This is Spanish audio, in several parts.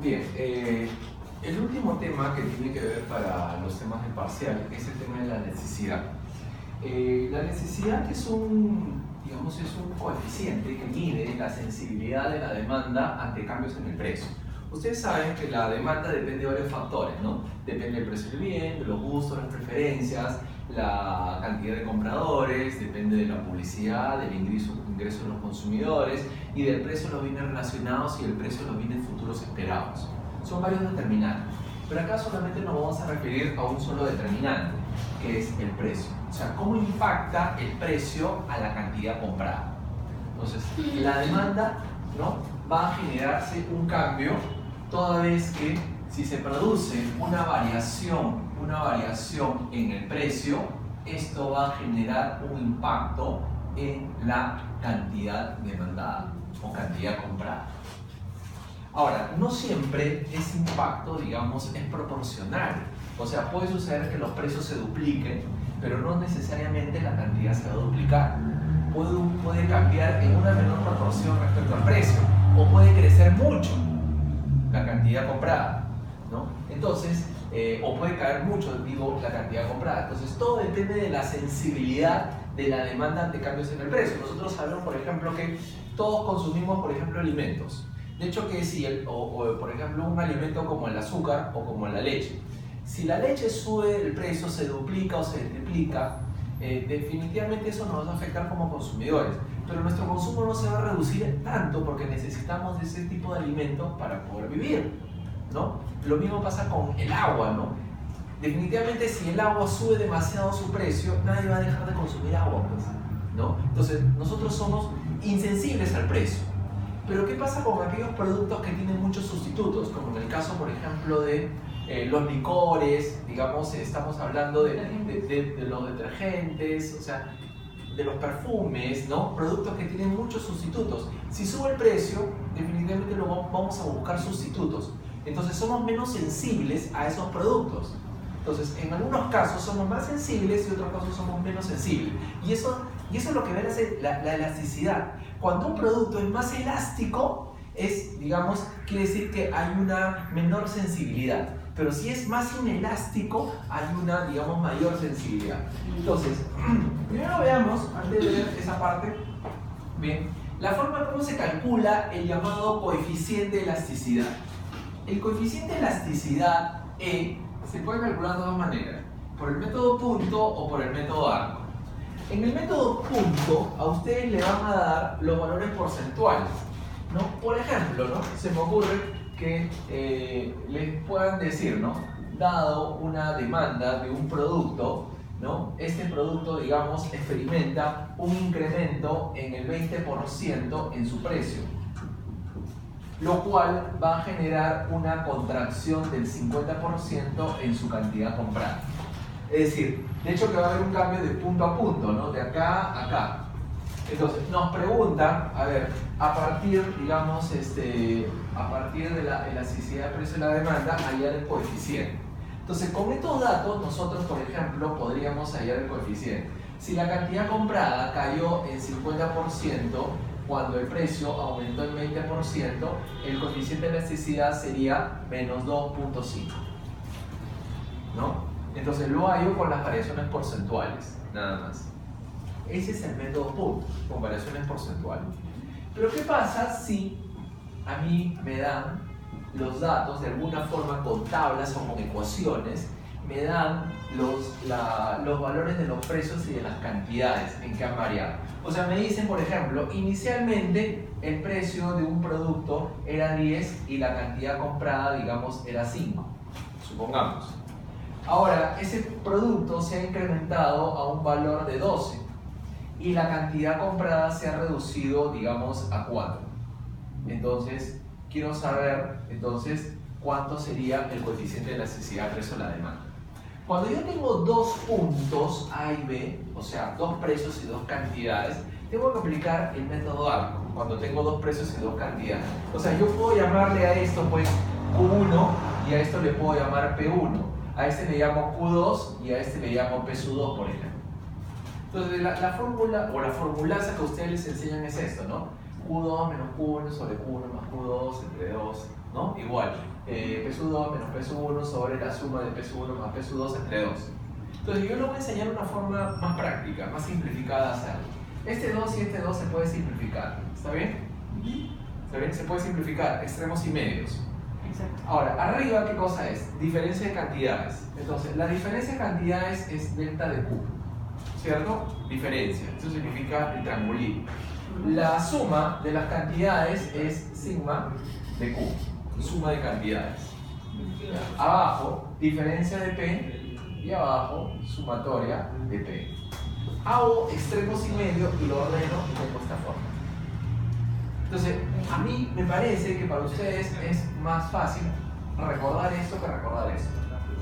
Bien, el último tema que tiene que ver para los temas de parcial es el tema de la necesidad. La necesidad es digamos, es un coeficiente que mide la sensibilidad de la demanda ante cambios en el precio. Ustedes saben que la demanda depende de varios factores, ¿no? Depende del precio del bien, de los gustos, las preferencias, la cantidad de compradores, depende de la publicidad, del ingreso de los consumidores y del precio de los bienes relacionados y el precio de los bienes futuros esperados. Son varios determinantes, pero acá solamente nos vamos a referir a un solo determinante, que es el precio. O sea, cómo impacta el precio a la cantidad comprada. Entonces, la demanda, ¿no?, va a generarse un cambio toda vez que si se produce una variación en el precio, esto va a generar un impacto en la cantidad demandada o cantidad comprada. Ahora, no siempre ese impacto, digamos, es proporcional. O sea, puede suceder que los precios se dupliquen, pero no necesariamente la cantidad se va a duplicar. Puede cambiar en una menor proporción respecto al precio, o puede crecer mucho la cantidad comprada, ¿no? Entonces, o puede caer mucho, digo, la cantidad comprada. Entonces, todo depende de la sensibilidad de la demanda ante cambios en el precio. Nosotros sabemos, por ejemplo, que todos consumimos, por ejemplo, alimentos. De hecho, que si por ejemplo, un alimento como el azúcar o como la leche. Si la leche sube el precio, se duplica o se triplica, definitivamente eso nos va a afectar como consumidores. Pero nuestro consumo no se va a reducir tanto porque necesitamos de ese tipo de alimentos para poder vivir, ¿no? Lo mismo pasa con el agua, ¿no? Definitivamente si el agua sube demasiado su precio, nadie va a dejar de consumir agua, pues, ¿no? Entonces, nosotros somos insensibles al precio. Pero ¿qué pasa con aquellos productos que tienen muchos sustitutos? Como en el caso, por ejemplo, de los licores, digamos, estamos hablando de los detergentes, o sea, de los perfumes, ¿no? Productos que tienen muchos sustitutos. Si sube el precio, definitivamente vamos a buscar sustitutos. Entonces somos menos sensibles a esos productos. Entonces, en algunos casos somos más sensibles y en otros casos somos menos sensibles. Y eso es lo que ve la elasticidad. Cuando un producto es más elástico, quiere decir que hay una menor sensibilidad. Pero si es más inelástico, hay una, digamos, mayor sensibilidad. Entonces, primero veamos, antes de ver esa parte, bien, la forma como se calcula el llamado coeficiente de elasticidad. El coeficiente de elasticidad E se puede calcular de dos maneras, por el método punto o por el método arco. En el método punto, a ustedes le van a dar los valores porcentuales, ¿no? Por ejemplo, ¿no?, se me ocurre que les puedan decir, ¿no?, dado una demanda de un producto, ¿no?, este producto, digamos, experimenta un incremento en el 20% en su precio, lo cual va a generar una contracción del 50% en su cantidad comprada. Es decir, de hecho que va a haber un cambio de punto a punto, ¿no?, de acá a acá. Entonces, nos preguntan, a ver, a partir, digamos, a partir de la elasticidad del precio de la demanda, hallar el coeficiente. Entonces, con estos datos, nosotros, por ejemplo, podríamos hallar el coeficiente. Si la cantidad comprada cayó en 50% cuando el precio aumentó en 20%, el coeficiente de elasticidad sería menos 2.5, ¿no? Entonces, lo hallo con las variaciones porcentuales, nada más. Ese es el método punto, con variaciones porcentuales. Pero ¿qué pasa si a mí me dan los datos de alguna forma con tablas o con ecuaciones? Me dan los valores de los precios y de las cantidades en que han variado. O sea, me dicen, por ejemplo, inicialmente el precio de un producto era 10 y la cantidad comprada, digamos, era 5, supongamos. Ahora, ese producto se ha incrementado a un valor de 12. Y la cantidad comprada se ha reducido, digamos, a 4. Entonces, quiero saber, cuánto sería el coeficiente de elasticidad del precio de la demanda. Cuando yo tengo dos puntos A y B, o sea, dos precios y dos cantidades, tengo que aplicar el método arco, cuando tengo dos precios y dos cantidades. O sea, yo puedo llamarle a esto, pues, Q1 y a esto le puedo llamar P1. A este le llamo Q2 y a este le llamo P sub 2, por ejemplo. Entonces, la fórmula o la formulaza que ustedes les enseñan es esto, ¿no? Q2 menos Q1 sobre Q1 más Q2 entre 2 ¿no? Igual, P2 menos P1 sobre la suma de P1 más P2 entre 2. Entonces yo le voy a enseñar una forma más práctica, más simplificada de hacerlo. Este 2 y este 2 se puede simplificar, ¿está bien? ¿Está bien? Se puede simplificar, extremos y medios. Exacto. Ahora, arriba, ¿qué cosa es? Diferencia de cantidades. Entonces, la diferencia de cantidades es delta de Q, ¿cierto? Diferencia, eso significa el triangulito. La suma de las cantidades es sigma de Q, suma de cantidades. Abajo, diferencia de P, y abajo, sumatoria de P. Hago extremos y medio y lo ordeno y tengo esta forma. Entonces, a mí me parece que para ustedes es más fácil recordar esto que recordar esto,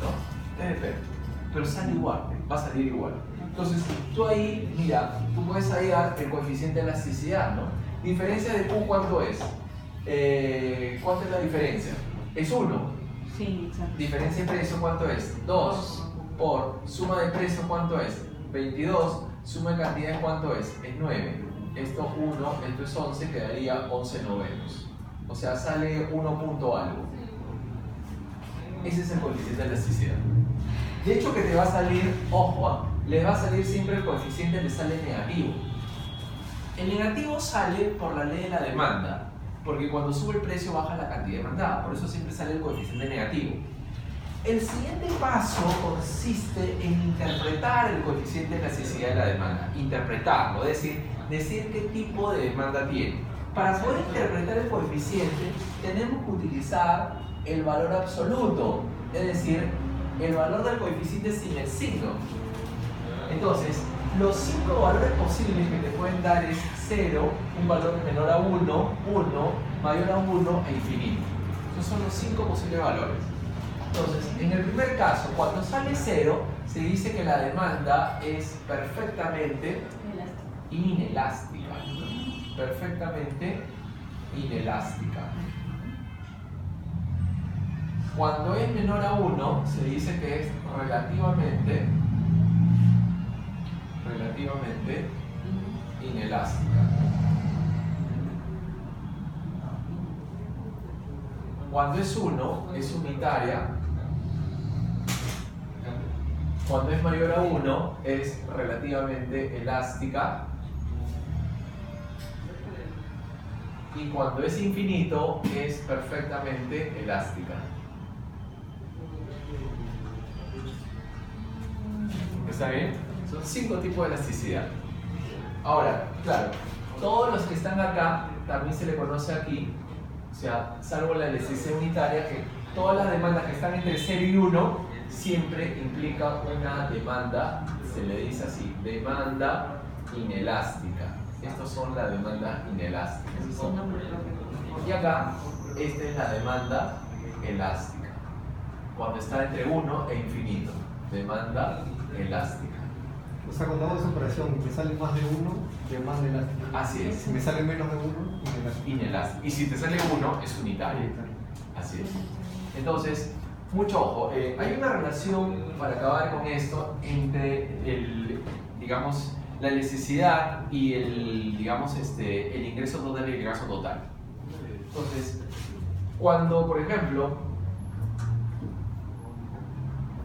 ¿no? Pero sale igual, va a salir igual. Entonces, tú ahí, mira, tú puedes hallar el coeficiente de elasticidad, ¿no? Diferencia de Q, ¿cuánto es? ¿Cuánto es la diferencia? Es 1. Sí, exacto. Diferencia de precio, ¿cuánto es? 2. Por suma de precio, ¿cuánto es? 22. Suma de cantidades, ¿cuánto es? Es 9. Esto 1, esto es 11, quedaría 11 novenos. O sea, sale 1 punto algo. Ese es el coeficiente de elasticidad. De hecho que te va a salir, ojo, le va a salir siempre el coeficiente, le sale negativo. El negativo sale por la ley de la demanda, porque cuando sube el precio baja la cantidad demandada, por eso siempre sale el coeficiente negativo. El siguiente paso consiste en interpretar el coeficiente de elasticidad de la demanda, interpretarlo, es decir qué tipo de demanda tiene. Para poder interpretar el coeficiente tenemos que utilizar el valor absoluto, es decir, el valor del coeficiente sin el signo. Entonces, los 5 valores posibles que te pueden dar es 0, un valor menor a 1, 1, mayor a 1 e infinito. Esos son los 5 posibles valores. Entonces, en el primer caso, cuando sale 0, se dice que la demanda es perfectamente inelástica. Perfectamente inelástica. Cuando es menor a 1, se dice que es relativamente inelástica. Cuando es 1, es unitaria. Cuando es mayor a 1, es relativamente elástica. Y cuando es infinito, es perfectamente elástica. ¿Está bien? Son 5 tipos de elasticidad. Ahora, claro, todos los que están acá, también se le conoce aquí, o sea, salvo la elasticidad unitaria, que todas las demandas que están entre 0 y 1 siempre implica una demanda, se le dice así, demanda inelástica. Estos son las demandas inelásticas. Y acá, esta es la demanda elástica. Cuando está entre 1 e infinito. Demanda elástica. O sea, cuando hago esa operación, me sale más de 1, demanda elástica. Así es. Si me sale menos de 1, inelástica. Inelástica. Y si te sale 1, es unitario. Así es. Entonces, mucho ojo. Hay una relación, para acabar con esto, entre digamos, la elasticidad y el ingreso total y el gasto total. Entonces, cuando, por ejemplo,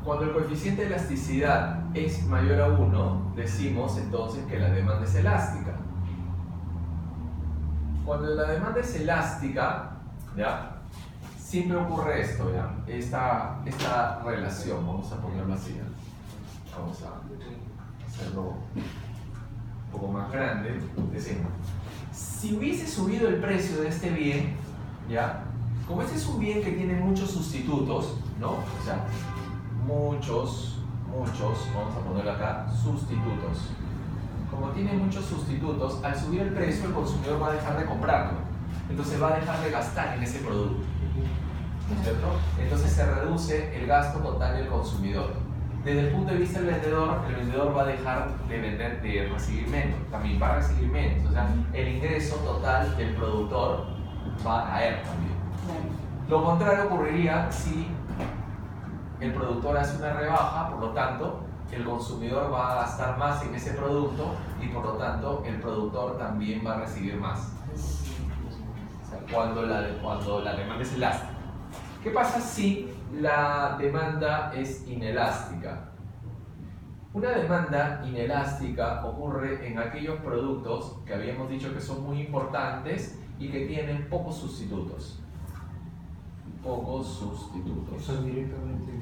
cuando el coeficiente de elasticidad es mayor a 1, decimos entonces que la demanda es elástica. Cuando la demanda es elástica, ¿ya? Siempre ocurre esto, ¿ya? Esta relación, vamos a ponerlo así, ¿ya? Vamos a hacerlo un poco más grande. Decimos, si hubiese subido el precio de este bien, ¿ya? Como este es un bien que tiene muchos sustitutos, ¿no? O sea, muchos, vamos a ponerlo acá, sustitutos. Como tiene muchos sustitutos, al subir el precio el consumidor va a dejar de comprarlo. Entonces va a dejar de gastar en ese producto. ¿No es cierto? Entonces se reduce el gasto total del consumidor. Desde el punto de vista del vendedor va a dejar de recibir menos, también va a recibir menos. O sea, el ingreso total del productor va a caer también. Lo contrario ocurriría si el productor hace una rebaja, por lo tanto, el consumidor va a gastar más en ese producto y por lo tanto el productor también va a recibir más. O sea, cuando la demanda es elástica. ¿Qué pasa si la demanda es inelástica? Una demanda inelástica ocurre en aquellos productos que habíamos dicho que son muy importantes y que tienen pocos sustitutos. Pocos sustitutos. Eso es directamente.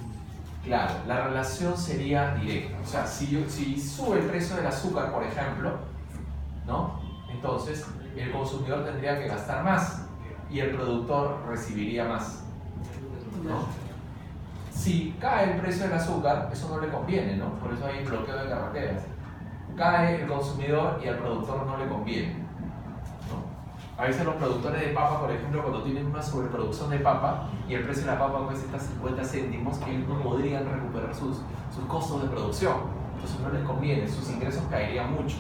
Claro, la relación sería directa. O sea, si sube el precio del azúcar, por ejemplo, ¿no? Entonces el consumidor tendría que gastar más y el productor recibiría más, ¿no? Si cae el precio del azúcar, eso no le conviene, ¿no? Por eso hay bloqueo de carreteras. Cae el consumidor y al productor no le conviene, ¿no? A veces los productores de papa, por ejemplo, cuando tienen una sobreproducción de papa y el precio de la papa cuesta 50 céntimos, ellos no podrían recuperar sus costos de producción. Entonces no les conviene, sus ingresos caerían mucho.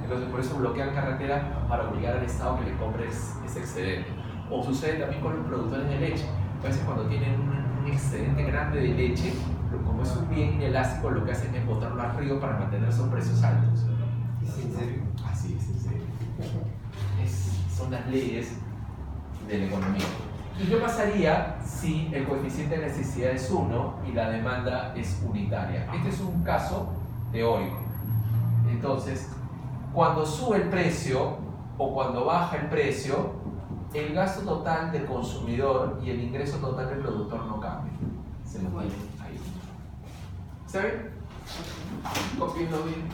Entonces por eso bloquean carretera para obligar al Estado que le compre ese excedente. O sucede también con los productores de leche. A veces cuando tienen un excedente grande de leche, como es un bien inelástico, lo que hacen es botarlo al río para mantener sus precios altos. ¿Es en serio? Así es, en serio. Son las leyes de la economía. ¿Y qué pasaría si el coeficiente de necesidad es 1 y la demanda es unitaria? Este es un caso teórico. Entonces, cuando sube el precio o cuando baja el precio, el gasto total del consumidor y el ingreso total del productor no cambia. Se mantiene ahí. ¿Está bien? Copienlo bien.